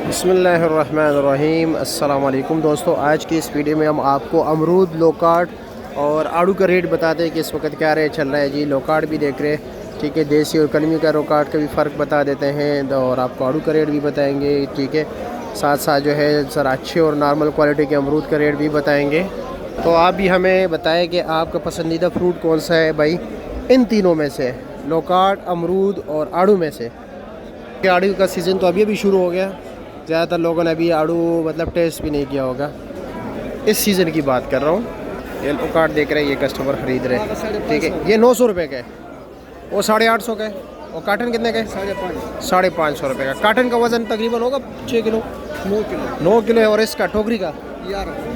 बिस्मिल्लाहिर्रहमानिर्रहीम। अस्सलाम वालेकुम दोस्तों, आज की इस वीडियो में हम आपको अमरूद, लोकार्ड और आड़ू का रेट बताते हैं कि इस वक्त क्या रेट चल रहा है। जी लोकार्ड भी देख रहे हैं, ठीक है। देसी और कलमी का लोकार्ड का भी फ़र्क बता देते हैं और आपको आड़ू का रेट भी बताएंगे, ठीक है। साथ साथ जो है सर अच्छे और नॉर्मल क्वालिटी के अमरूद का रेट भी बताएँगे। तो आप भी हमें बताएँ कि आपका पसंदीदा फ्रूट कौन सा है भाई, इन तीनों में से, लोकार्ड, अमरूद और आड़ू में से। आड़ू का सीज़न तो अभी शुरू हो गया, ज़्यादातर लोगों ने अभी आड़ू मतलब टेस्ट भी नहीं किया होगा। इस सीज़न की बात कर रहा हूँ। ये लोकार्ड देख रहे हैं, ये कस्टमर ख़रीद रहे हैं, ठीक है। ये 900 रुपये का है, वो 850 का है। और काटन कितने का है? 550 रुपये का। काटन का वज़न तकरीबन होगा 6 किलो, 9 किलो है। और इसका टोकरी का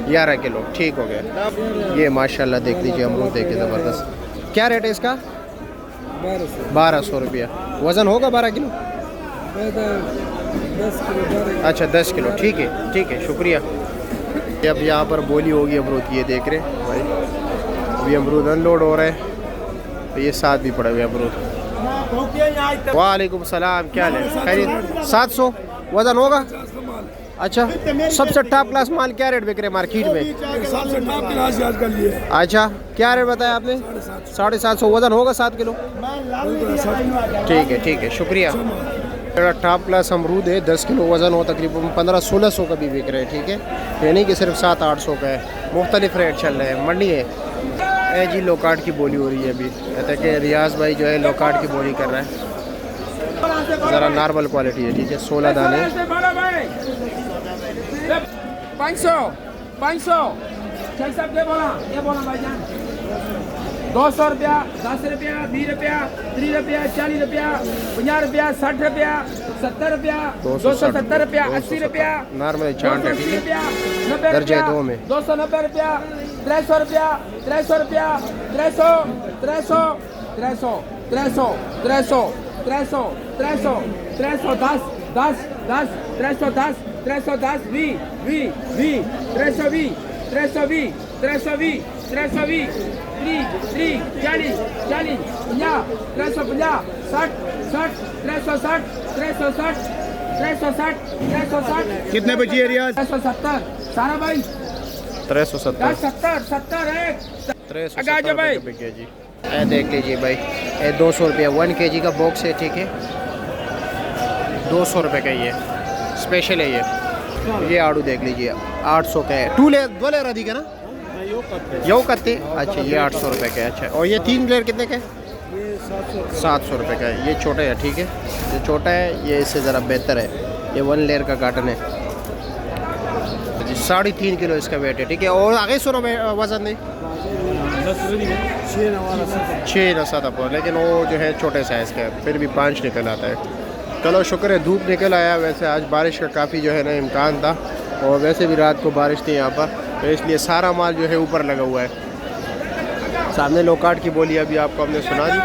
11 किलो, ठीक हो गया। ये माशाल्लाह देख लीजिए अमरूद, देखिए ज़बरदस्त। क्या रेट है इसका? 1200 रुपया। वज़न होगा 12 किलो? 10 किलो। अच्छा 10 किलो, ठीक है, ठीक है, शुक्रिया। अब यहाँ पर बोली होगी अमरूद की, ये देख रहे हैं भाई, अभी अमरूद अनलोड हो रहा है। तो ये साथ भी पड़े हुए अमरूद। वालेकुम सलाम, क्या है खैरियत? 700 वज़न होगा? अच्छा, सबसे टॉप क्लास माल क्या रेट बिक रहे मार्केट में? अच्छा, क्या रेट बताया आपने? 750। वज़न होगा 7 किलो? ठीक है, ठीक है, शुक्रिया। टॉप क्लास अमरूद है, 10 किलो वज़न हो, तकरीबन 1500-1600 का भी बिक रहे हैं, ठीक है। यानी कि सिर्फ 700-800 का है। मुख्तलिफ रेट चल रहे हैं, मंडी है। जी लोकार्ड की बोली हो रही है अभी, कहते हैं कि रियाज भाई जो है लोकार्ड की बोली कर रहा है। ज़रा नॉर्मल क्वालिटी है, ठीक है। 16 दाने। 500 200 रुपया, 10 रुपया, 20 रुपया, 30 रुपया, 40 रुपया, 50 रुपया, 60 रुपया, 70 रुपया, 270 रुपया, 80 रुपया, नॉर्मल चांट है, ठीक है। दर्जे 2 में 290 रुपया, 300 रुपया, 300 रुपया, 300, 300, 300, 300, 300, 300, 300, 300, 10, 10, 10, 310, 310, 20, 20, 320, 320, 320, 320, 30, 40, 40, 50, 350, 60, 60, 360, 360, 360, 360। कितने बची है रियाज? 370 सारा भाई, 370, 70, 70 है। 370 रुपये के जी। देख लीजिए भाई, 200 रुपया 1 kg का बॉक्स है, ठीक है। 200 रुपये का ये स्पेशल है। ये आड़ू देख लीजिए 800 का है। 2 लेयर अधिक है ना, यो करते। अच्छा, ये 800 रुपये का है। अच्छा, और ये 3 लेयर कितने का है? 700 रुपये का है। ये छोटा है, ठीक है, ये छोटा है, ये इससे ज़रा बेहतर है। ये 1 लेयर का काटन है जी, 3.5 किलो इसका वेट है, ठीक है। और आगे सुनो वज़न नहीं 6 न 7 पर, लेकिन वो जो है छोटे साइज़ का है, फिर भी 5 निकल आता है। चलो शुक्र है, धूप निकल आया। वैसे आज बारिश का काफ़ी जो है ना इम्कान था, और वैसे भी रात को बारिश थी यहाँ पर, तो इसलिए सारा माल जो है ऊपर लगा हुआ है। सामने लोकार्ड की बोली अभी आपको हमने सुना दी।